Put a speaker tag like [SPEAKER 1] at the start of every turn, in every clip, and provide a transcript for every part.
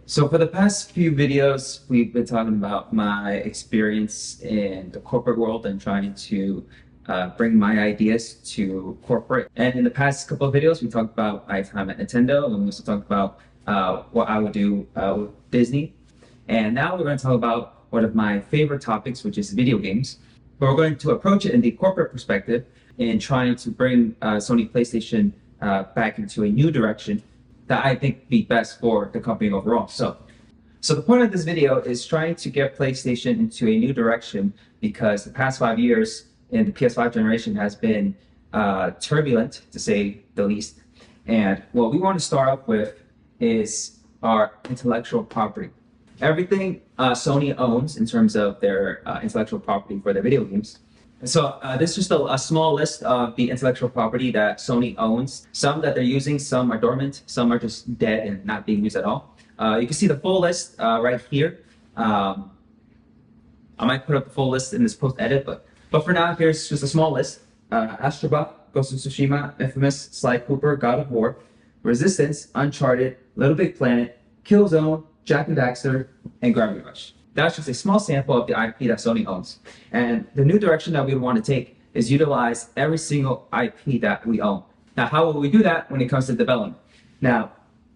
[SPEAKER 1] So for the past few videos, we've been talking about my experience in the corporate world and trying to bring my ideas to corporate. And in the past couple of videos, we talked about my time at Nintendo, and we also talked about what I would do with Disney. And now we're going to talk about one of my favorite topics, which is video games. But we're going to approach it in the corporate perspective in trying to bring Sony PlayStation back into a new direction that I think be best for the company overall. So the point of this video is trying to get PlayStation into a new direction because the past 5 years in the PS5 generation has been turbulent, to say the least. And what we want to start off with is our intellectual property. Everything Sony owns in terms of their intellectual property for their video games. So this is just a small list of the intellectual property that Sony owns. Some that they're using, some are dormant, some are just dead and not being used at all. You can see the full list right here. I might put up the full list in this post-edit, but for now, here's just a small list. Astrobot, Ghost of Tsushima, Infamous, Sly Cooper, God of War, Resistance, Uncharted, Little Big Planet, Killzone, Jak and Daxter, and Gravity Rush. That's just a small sample of the IP that Sony owns. And the new direction that we want to take is utilize every single IP that we own. Now, how will we do that when it comes to development? Now,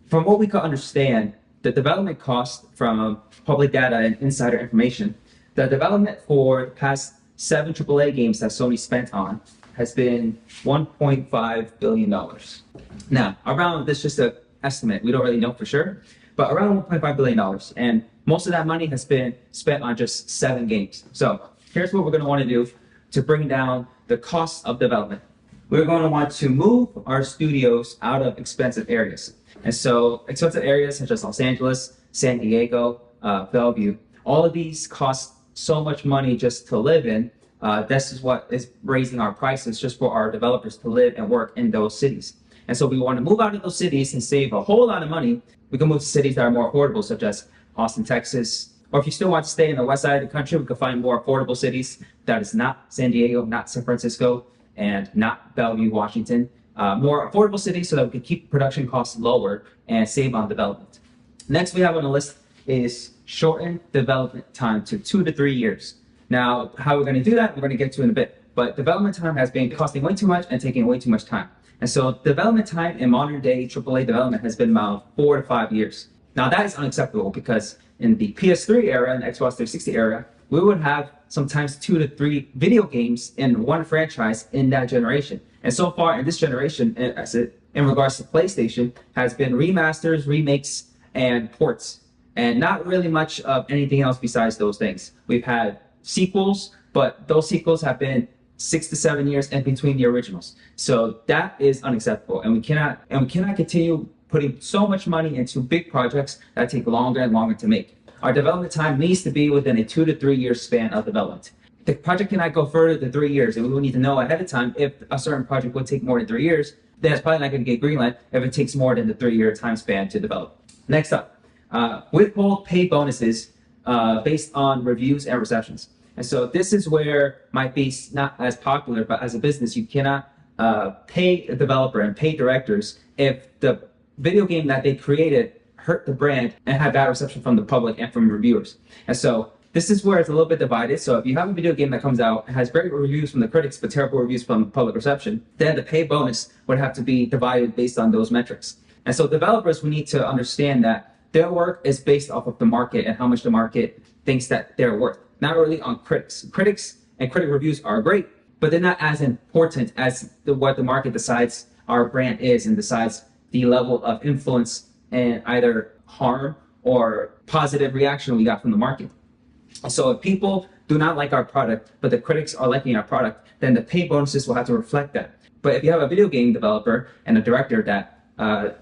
[SPEAKER 1] from what we can understand, the development cost from public data and insider information, the development for the past 7 AAA games that Sony spent on has been $1.5 billion. Now, around this, just an estimate, we don't really know for sure, but around $1.5 billion. And most of that money has been spent on just 7 games. So here's what we're going to want to do to bring down the cost of development. We're going to want to move our studios out of expensive areas. And so expensive areas such as Los Angeles, San Diego, Bellevue, all of these cost so much money just to live in. This is what is raising our prices just for our developers to live and work in those cities. And so we want to move out of those cities and save a whole lot of money. We can move to cities that are more affordable, such as Austin, Texas, or if you still want to stay in the west side of the country, we can find more affordable cities that is not San Diego, not San Francisco, and not Bellevue, Washington. More affordable cities so that we can keep production costs lower and save on development. Next we have on the list is shorten development time to 2 to 3 years. Now, how we're going to do that, we're going to get to in a bit. But development time has been costing way too much and taking way too much time. And so development time in modern day AAA development has been about 4 to 5 years. Now that is unacceptable because in the PS3 era and Xbox 360 era, we would have sometimes 2 to 3 video games in one franchise in that generation. And so far in this generation, in regards to PlayStation, has been remasters, remakes, and ports. And not really much of anything else besides those things. We've had sequels, but those sequels have been 6 to 7 years in between the originals. So that is unacceptable. And we cannot continue putting so much money into big projects that take longer and longer to make. Our development time needs to be within a 2 to 3 year span of development. The project cannot go further than 3 years, and we will need to know ahead of time if a certain project would take more than 3 years. Then it's probably not going to get greenlit if it takes more than the 3 year time span to develop. Next up, withhold pay bonuses based on reviews and receptions. And so this is where might be not as popular, but as a business, you cannot pay a developer and pay directors if the video game that they created hurt the brand and had bad reception from the public and from reviewers. And so this is where it's a little bit divided. So if you have a video game that comes out and has great reviews from the critics but terrible reviews from public reception, then the pay bonus would have to be divided based on those metrics. And so developers, we need to understand that their work is based off of the market and how much the market thinks that they're worth, not really on critics. Critics and critic reviews are great, but they're not as important as what the market decides our brand is and decides the level of influence and either harm or positive reaction we got from the market. So if people do not like our product, but the critics are liking our product, then the pay bonuses will have to reflect that. But if you have a video game developer and a director that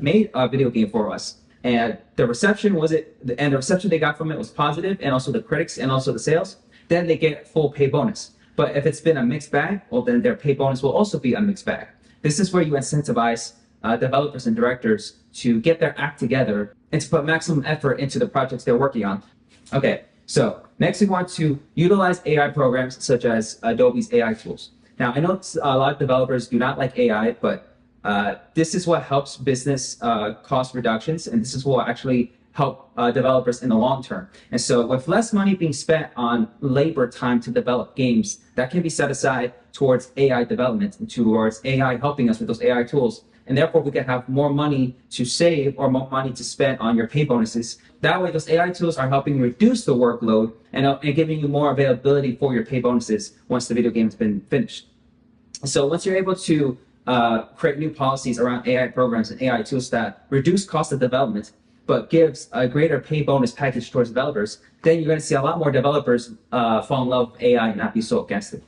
[SPEAKER 1] made a video game for us, and the reception they got from it was positive, and also the critics and also the sales, then they get full pay bonus. But if it's been a mixed bag, well, then their pay bonus will also be a mixed bag. This is where you incentivize developers and directors to get their act together and to put maximum effort into the projects they're working on. Okay, so next we want to utilize AI programs such as Adobe's AI tools. Now, I know a lot of developers do not like AI, but this is what helps business cost reductions, and this is what actually help developers in the long term. And so with less money being spent on labor time to develop games, that can be set aside towards AI development and towards AI helping us with those AI tools. And therefore, we can have more money to save or more money to spend on your pay bonuses. That way, those AI tools are helping reduce the workload and giving you more availability for your pay bonuses once the video game has been finished. So once you're able to create new policies around AI programs and AI tools that reduce cost of development, but gives a greater pay bonus package towards developers, then you're going to see a lot more developers fall in love with AI and not be so against it.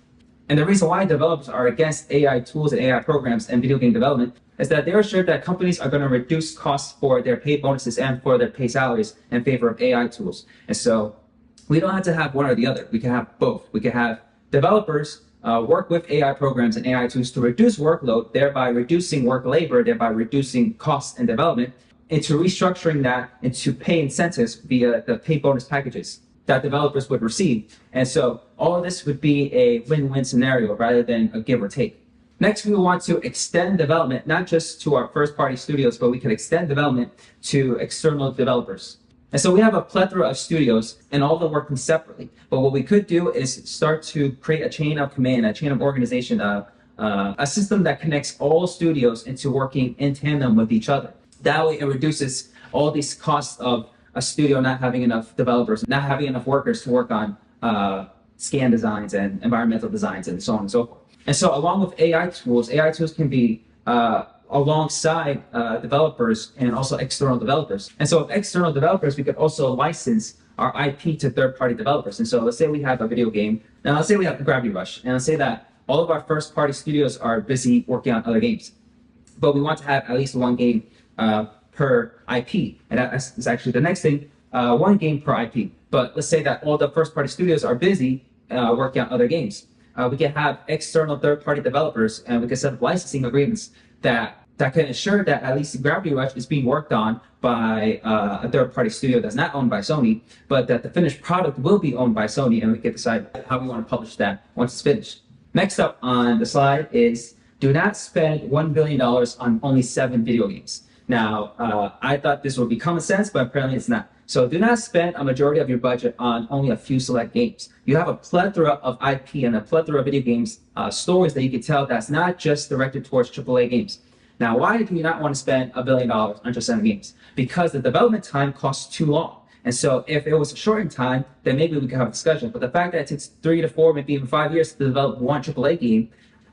[SPEAKER 1] And the reason why developers are against AI tools and AI programs and video game development is that they're sure that companies are going to reduce costs for their pay bonuses and for their pay salaries in favor of AI tools. And so we don't have to have one or the other. We can have both. We can have developers work with AI programs and AI tools to reduce workload, thereby reducing work labor, thereby reducing costs and development, into restructuring that into pay incentives via the pay bonus packages that developers would receive. And so all of this would be a win-win scenario rather than a give or take. Next, we want to extend development, not just to our first-party studios, but we can extend development to external developers. And so we have a plethora of studios and all of them working separately. But what we could do is start to create a chain of command, a chain of organization, a system that connects all studios into working in tandem with each other. That way it reduces all these costs of a studio not having enough developers, not having enough workers to work on scan designs and environmental designs and so on and so forth. And so along with AI tools can be alongside developers and also external developers. And so with external developers, we could also license our IP to third-party developers. And so let's say we have a video game. Now let's say we have Gravity Rush. And let's say that all of our first-party studios are busy working on other games. But we want to have at least one game per IP. And that's actually the next thing, one game per IP. But let's say that all the first-party studios are busy working on other games. We can have external third-party developers and we can set up licensing agreements that can ensure that at least Gravity Rush is being worked on by a third-party studio that's not owned by Sony, but that the finished product will be owned by Sony, and we can decide how we want to publish that once it's finished. Next up on the slide is do not spend $1 billion on only 7 video games. Now, I thought this would be common sense, but apparently it's not. So do not spend a majority of your budget on only a few select games. You have a plethora of IP and a plethora of video games stories that you can tell that's not just directed towards AAA games. Now, why do you not want to spend $1 billion on just 7 games? Because the development time costs too long. And so if it was a shortened time, then maybe we could have a discussion. But the fact that it takes 3 to 4, maybe even 5 years to develop one AAA game,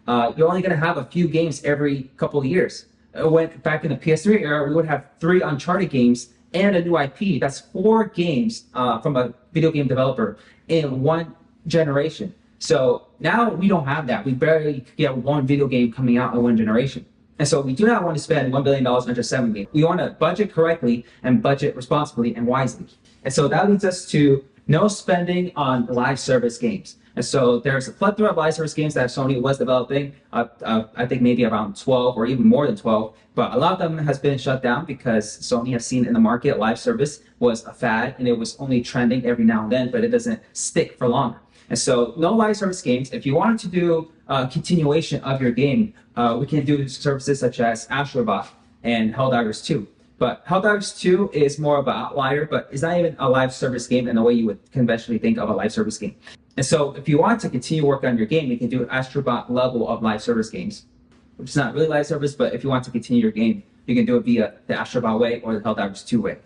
[SPEAKER 1] you're only going to have a few games every couple of years. When back in the PS3 era, we would have 3 Uncharted games and a new IP. That's 4 games from a video game developer in one generation. So now we don't have that. We barely get one video game coming out in one generation. And so we do not want to spend $1 billion on just 7 games. We want to budget correctly and budget responsibly and wisely. And so that leads us to no spending on live service games. And so there's a plethora of live service games that Sony was developing, I think maybe around 12 or even more than 12, but a lot of them has been shut down because Sony has seen in the market live service was a fad and it was only trending every now and then, but it doesn't stick for long. And so no live service games. If you wanted to do a continuation of your game, we can do services such as Astrobot and Helldivers 2. But Helldivers 2 is more of an outlier, but it's not even a live service game in the way you would conventionally think of a live service game. And so if you want to continue working on your game, you can do an Astrobot level of live service games, which is not really live service, but if you want to continue your game, you can do it via the Astrobot way or the Helldivers 2 way.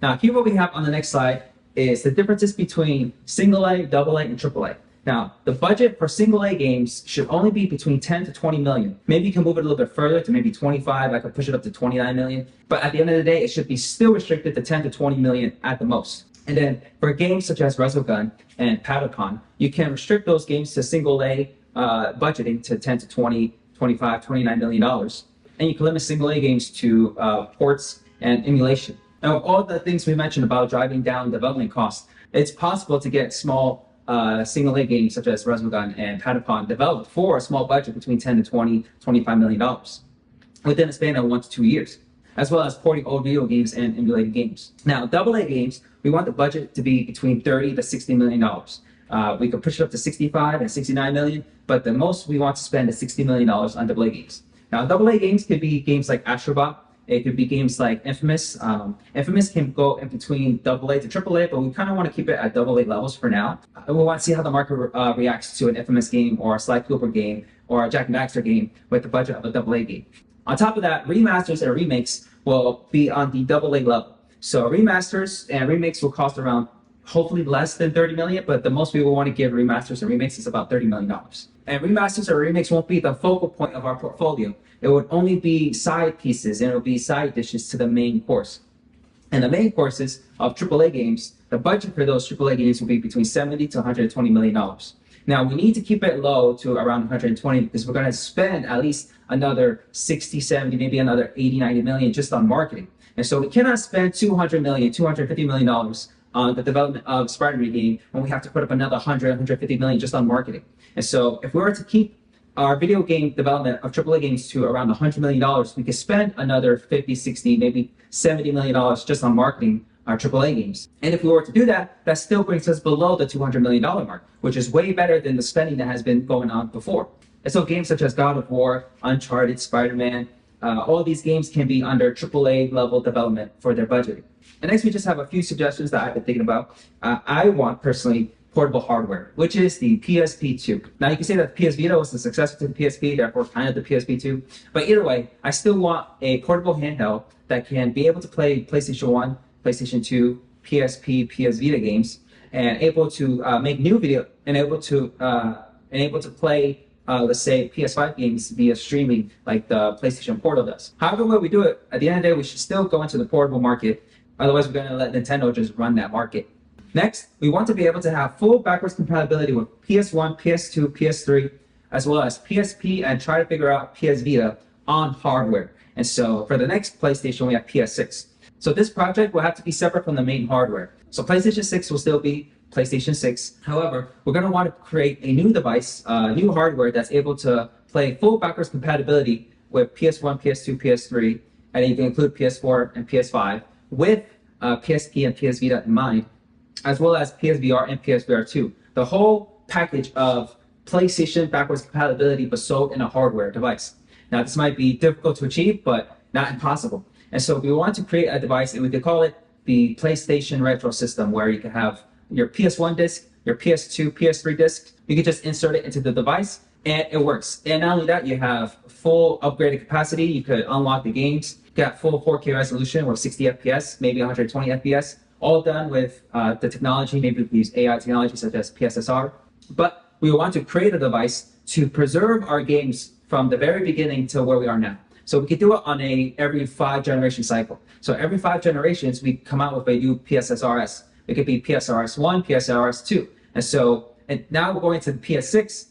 [SPEAKER 1] Now, here what we have on the next slide is the differences between single A, double A, and triple A. Now, the budget for single A games should only be between 10 to 20 million. Maybe you can move it a little bit further to maybe 25. I could push it up to 29 million. But at the end of the day, it should be still restricted to 10 to 20 million at the most. And then for games such as Resogun and Patapon, you can restrict those games to single A budgeting to 10 to 20, 25, 29 million dollars. And you can limit single A games to ports and emulation. Now, all the things we mentioned about driving down development costs, it's possible to get small single A games such as Resogun and Patapon developed for a small budget between 10 to 20, 25 million dollars within a span of 1 to 2 years, as well as porting old video games and emulated games. Now, double A games, we want the budget to be between 30 to 60 million dollars. We could push it up to 65 and 69 million, but the most we want to spend is $60 million on double A games. Now, double A games could be games like Astrobot It could be games like Infamous. Infamous can go in between AA to AAA, but we kind of want to keep it at AA levels for now. We want to see how the market reacts to an Infamous game or a Sly Cooper game or a Jack and Daxter game with the budget of a AA game. On top of that, remasters and remakes will be on the AA level. So remasters and remakes will cost around hopefully less than 30 million, but the most we will want to give remasters and remakes is about $30 million. And remasters or remakes won't be the focal point of our portfolio. It would only be side pieces, and it will be side dishes to the main course. And the main courses of AAA games, the budget for those AAA games will be between $70 to $120 million. Now, we need to keep it low to around 120 because we're going to spend at least another 60, 70, maybe another 80, 90 million just on marketing. And so we cannot spend $200 million, $250 million on the development of Spider-Man game when we have to put up another 100, 150 million just on marketing. And so if we were to keep our video game development of AAA games to around $100 million, we could spend another 50, 60, maybe $70 million just on marketing our AAA games. And if we were to do that, that still brings us below the $200 million mark, which is way better than the spending that has been going on before. And so games such as God of War, Uncharted, Spider-Man, all these games can be under AAA level development for their budget. And next, we just have a few suggestions that I've been thinking about. I want personally portable hardware, which is the PSP2. Now you can say that the PS Vita was the successor to the PSP, therefore kind of the PSP2. But either way, I still want a portable handheld that can be able to play PlayStation 1, PlayStation 2, PSP, PS Vita games, and able to make new video and able to play let's say PS5 games via streaming like the PlayStation Portal does. However way we do it, at the end of the day, we should still go into the portable market. Otherwise, we're going to let Nintendo just run that market. Next, we want to be able to have full backwards compatibility with PS1, PS2, PS3, as well as PSP, and try to figure out PS Vita on hardware. And so for the next PlayStation, we have PS6. So this project will have to be separate from the main hardware. So PlayStation 6 will still be PlayStation 6. However, we're going to want to create a new device, new hardware that's able to play full backwards compatibility with PS1, PS2, PS3, and you can include PS4 and PS5 with PSP and PS Vita in mind, as well as PSVR and PSVR 2. The whole package of PlayStation backwards compatibility but sold in a hardware device. Now, this might be difficult to achieve, but not impossible. And so we want to create a device, and we could call it the PlayStation Retro System, where you can have your PS1 disc, your PS2, PS3 disc. You can just insert it into the device, and it works. And not only that, you have full upgraded capacity. You could unlock the games, get full 4K resolution with 60 FPS, maybe 120 FPS, all done with the technology. Maybe we use AI technology such as PSSR. But we want to create a device to preserve our games from the very beginning to where we are now. So we could do it on a every 5 generation cycle. So every 5 generations, we come out with a new PSSRS. It could be PSRS 1, PSRS 2. And now we're going to the PS6,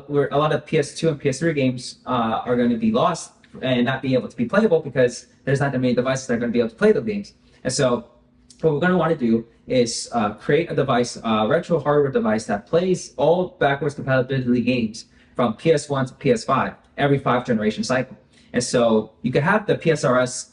[SPEAKER 1] where a lot of PS2 and PS3 games are going to be lost and not be able to be playable because there's not that many devices that are going to be able to play those games. And so what we're going to want to do is create a device, a retro hardware device that plays all backwards compatibility games from PS1 to PS5 every 5 generation cycle. And so you can have the PSRS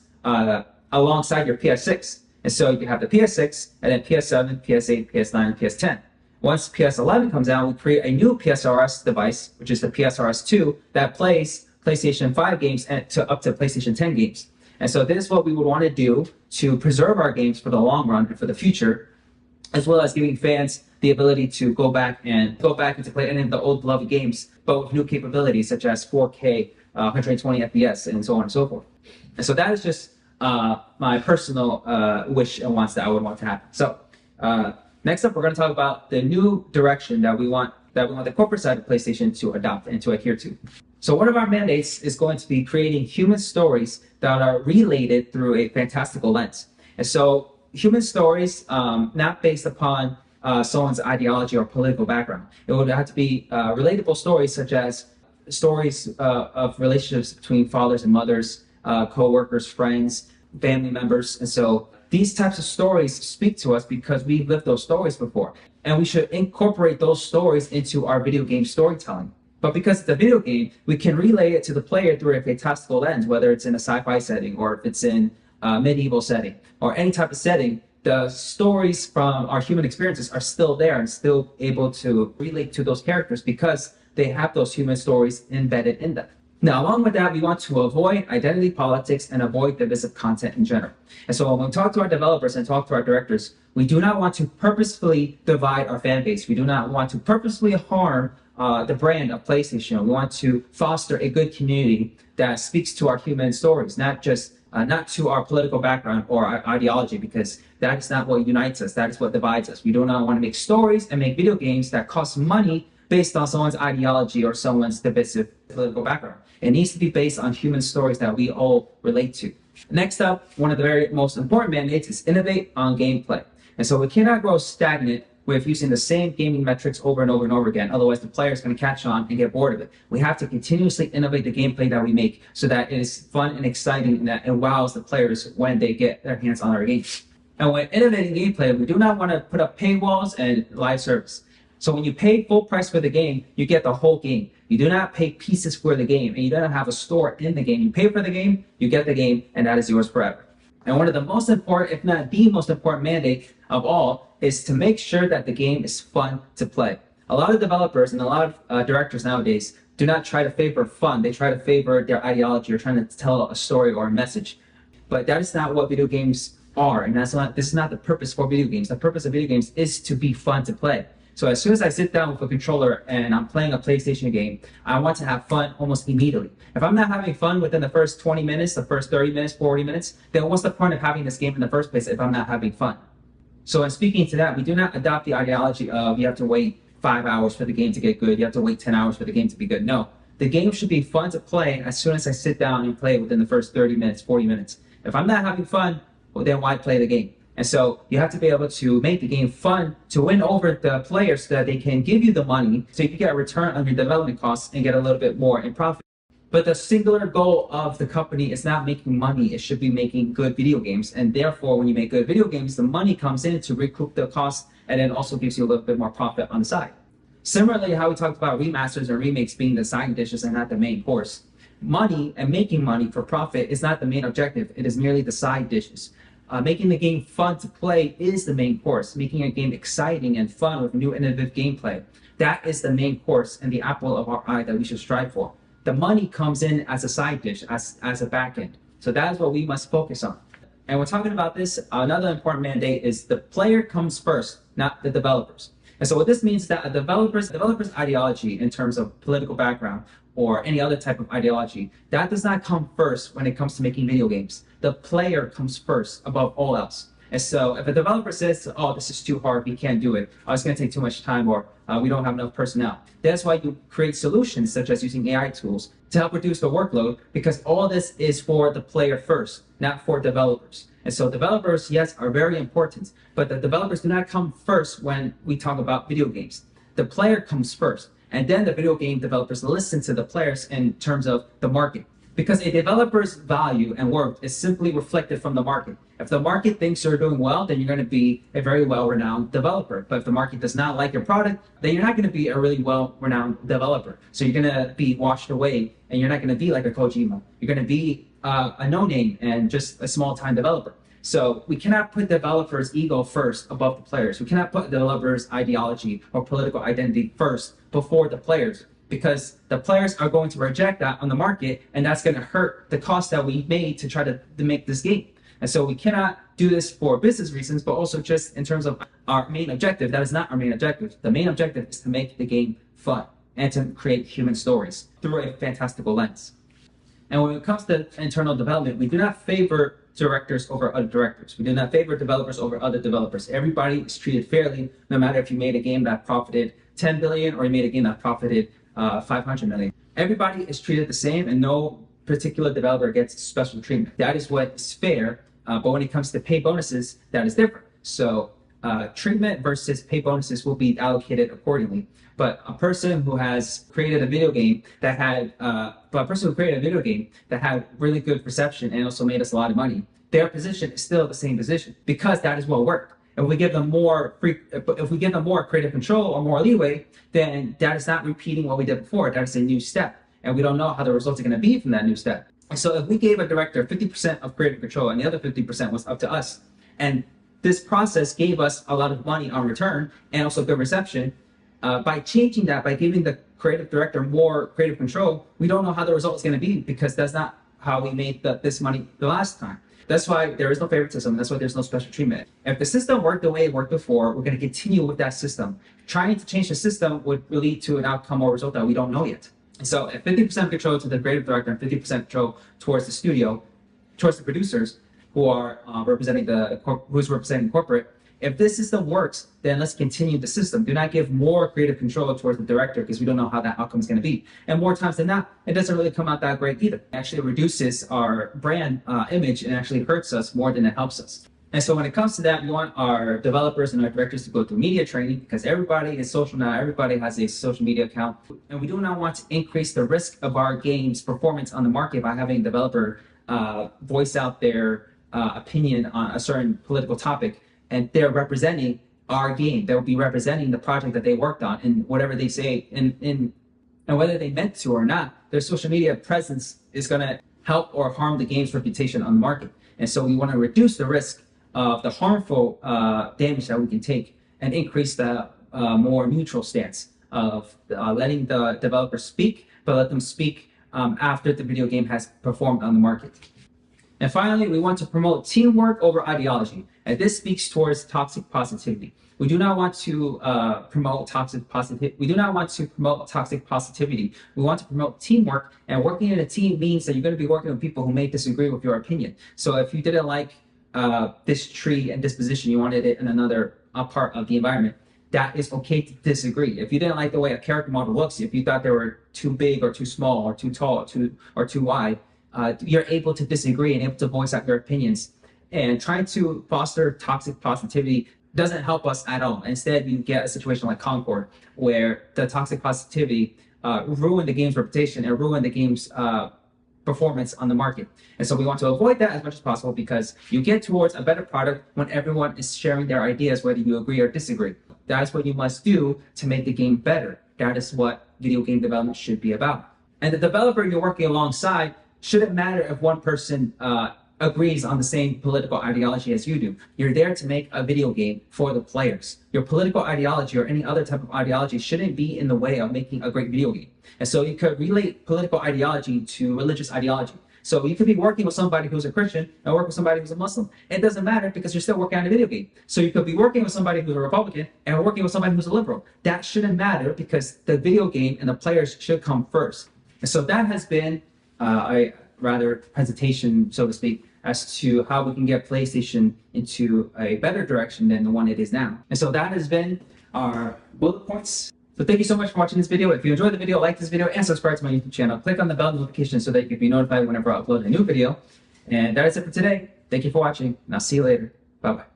[SPEAKER 1] alongside your PS6. And so you can have the PS6 and then PS7, PS8, PS9, and PS10. Once PS11 comes out, we create a new PSRS device, which is the PSRS 2, that plays PlayStation 5 games and up to PlayStation 10 games. And so this is what we would want to do to preserve our games for the long run and for the future, as well as giving fans the ability to go back and to play any of the old beloved games, but with new capabilities such as 4K, 120 FPS, and so on and so forth. And so that is just my personal wish and wants that I would want to happen. So next up, we're going to talk about the new direction that we want the corporate side of PlayStation to adopt and to adhere to. So one of our mandates is going to be creating human stories that are related through a fantastical lens. And so human stories, not based upon someone's ideology or political background. It would have to be relatable stories, such as stories of relationships between fathers and mothers, co-workers, friends, family members. And so these types of stories speak to us because we've lived those stories before. And we should incorporate those stories into our video game storytelling. But because it's a video game, we can relay it to the player through a fantastical lens, whether it's in a sci-fi setting or if it's in a medieval setting or any type of setting. The stories from our human experiences are still there and still able to relate to those characters because they have those human stories embedded in them. Now, along with that, we want to avoid identity politics and avoid divisive content in general. And so when we talk to our developers and talk to our directors, we do not want to purposefully divide our fan base. We do not want to purposefully harm the brand of PlayStation. We want to foster a good community that speaks to our human stories, not just not to our political background or our ideology, because that is not what unites us. That is what divides us. We do not want to make stories and make video games that cost money based on someone's ideology or someone's divisive political background. It needs to be based on human stories that we all relate to. Next up, one of the very most important mandates is innovate on gameplay. And so we cannot grow stagnant with using the same gaming metrics over and over and over again. Otherwise, the player is going to catch on and get bored of it. We have to continuously innovate the gameplay that we make so that it is fun and exciting and that it wows the players when they get their hands on our games. And when innovating gameplay, we do not want to put up paywalls and live service. So when you pay full price for the game, you get the whole game. You do not pay pieces for the game, and you don't have a store in the game. You pay for the game, you get the game, and that is yours forever. And one of the most important, if not the most important mandate of all, is to make sure that the game is fun to play. A lot of developers and a lot of directors nowadays do not try to favor fun. They try to favor their ideology or trying to tell a story or a message. But that is not what video games are, and this is not the purpose for video games. The purpose of video games is to be fun to play. So as soon as I sit down with a controller and I'm playing a PlayStation game, I want to have fun almost immediately. If I'm not having fun within the first 20 minutes, the first 30 minutes, 40 minutes, then what's the point of having this game in the first place if I'm not having fun? So in speaking to that, we do not adopt the ideology of you have to wait 5 hours for the game to get good, you have to wait 10 hours for the game to be good. No, the game should be fun to play as soon as I sit down and play within the first 30 minutes, 40 minutes. If I'm not having fun, well, then why play the game? And so you have to be able to make the game fun to win over the players so that they can give you the money so you can get a return on your development costs and get a little bit more in profit. But the singular goal of the company is not making money. It should be making good video games. And therefore, when you make good video games, the money comes in to recoup the cost and then also gives you a little bit more profit on the side. Similarly, how we talked about remasters and remakes being the side dishes and not the main course. Money and making money for profit is not the main objective. It is merely the side dishes. Making the game fun to play is the main course. Making a game exciting and fun with new innovative gameplay, that is the main course and the apple of our eye that we should strive for. The money comes in as a side dish, as a back end. So that is what we must focus on. And we're talking about this, another important mandate is the player comes first, not the developers. And so what this means is that a developer's ideology in terms of political background or any other type of ideology, that does not come first when it comes to making video games. The player comes first above all else. And so if a developer says, oh, this is too hard, we can't do it, oh, it's going to take too much time, or we don't have enough personnel. That's why you create solutions such as using AI tools to help reduce the workload, because all this is for the player first, not for developers. And so developers, yes, are very important, but the developers do not come first when we talk about video games. The player comes first, and then the video game developers listen to the players in terms of the market. Because a developer's value and worth is simply reflected from the market. If the market thinks you're doing well, then you're going to be a very well-renowned developer. But if the market does not like your product, then you're not going to be a really well-renowned developer. So you're going to be washed away, and you're not going to be like a Kojima. You're going to be a no-name and just a small-time developer. So we cannot put developers' ego first above the players. We cannot put developers' ideology or political identity first before the players, because the players are going to reject that on the market, and that's going to hurt the cost that we made to try to make this game. And so we cannot do this for business reasons, but also just in terms of our main objective. That is not our main objective. The main objective is to make the game fun and to create human stories through a fantastical lens. And when it comes to internal development, we do not favor directors over other directors. We do not favor developers over other developers. Everybody is treated fairly, no matter if you made a game that profited 10 billion or you made a game that profited 500 million. Everybody is treated the same, and no particular developer gets special treatment. That is what is fair, but when it comes to pay bonuses, that is different. So treatment versus pay bonuses will be allocated accordingly. But a person who has created a video game that had, really good perception and also made us a lot of money, their position is still the same position, because that is what worked. If we give them more creative control or more leeway, then that is not repeating what we did before. That is a new step, and we don't know how the results are going to be from that new step. So if we gave a director 50% of creative control and the other 50% was up to us, and this process gave us a lot of money on return and also good reception, By changing that, by giving the creative director more creative control, we don't know how the result is going to be because that's not how we made this money the last time. That's why there is no favoritism. That's why there's no special treatment. If the system worked the way it worked before, we're going to continue with that system. Trying to change the system would lead to an outcome or result that we don't know yet. So if 50% control to the creative director and 50% control towards the studio, towards the producers who are representing corporate, if this system works, then let's continue the system. Do not give more creative control towards the director because we don't know how that outcome is going to be. And more times than not, it doesn't really come out that great either. It actually reduces our brand image and actually hurts us more than it helps us. And so when it comes to that, we want our developers and our directors to go through media training because everybody is social now. Everybody has a social media account. And we do not want to increase the risk of our game's performance on the market by having a developer voice out their opinion on a certain political topic. And they're representing our game. They'll be representing the project that they worked on, and whatever they say, and whether they meant to or not, their social media presence is going to help or harm the game's reputation on the market. And so we want to reduce the risk of the harmful damage that we can take and increase the more neutral stance of letting the developer speak, but let them speak after the video game has performed on the market. And finally, we want to promote teamwork over ideology. And this speaks towards toxic positivity. We do not want to promote toxic positivity. We do not want to promote toxic positivity. We want to promote teamwork. And working in a team means that you're going to be working with people who may disagree with your opinion. So if you didn't like this tree and this position, you wanted it in another part of the environment, that is okay to disagree. If you didn't like the way a character model looks, if you thought they were too big or too small or too tall or too wide, you're able to disagree and able to voice out your opinions. And trying to foster toxic positivity doesn't help us at all. Instead, you get a situation like Concord, where the toxic positivity ruined the game's reputation and ruined the game's performance on the market. And so we want to avoid that as much as possible because you get towards a better product when everyone is sharing their ideas, whether you agree or disagree. That is what you must do to make the game better. That is what video game development should be about. And the developer you're working alongside shouldn't matter if one person agrees on the same political ideology as you do. You're there to make a video game for the players. Your political ideology or any other type of ideology shouldn't be in the way of making a great video game. And so you could relate political ideology to religious ideology. So you could be working with somebody who's a Christian and work with somebody who's a Muslim. It doesn't matter because you're still working on a video game. So you could be working with somebody who's a Republican and working with somebody who's a liberal. That shouldn't matter because the video game and the players should come first. And so that has been a rather presentation, so to speak, as to how we can get PlayStation into a better direction than the one it is now. And so that has been our bullet points. So thank you so much for watching this video. If you enjoyed the video, like this video and subscribe to my YouTube channel. Click on the bell notification so that you can be notified whenever I upload a new video. And that is it for today. Thank you for watching, and I'll see you later. Bye-bye.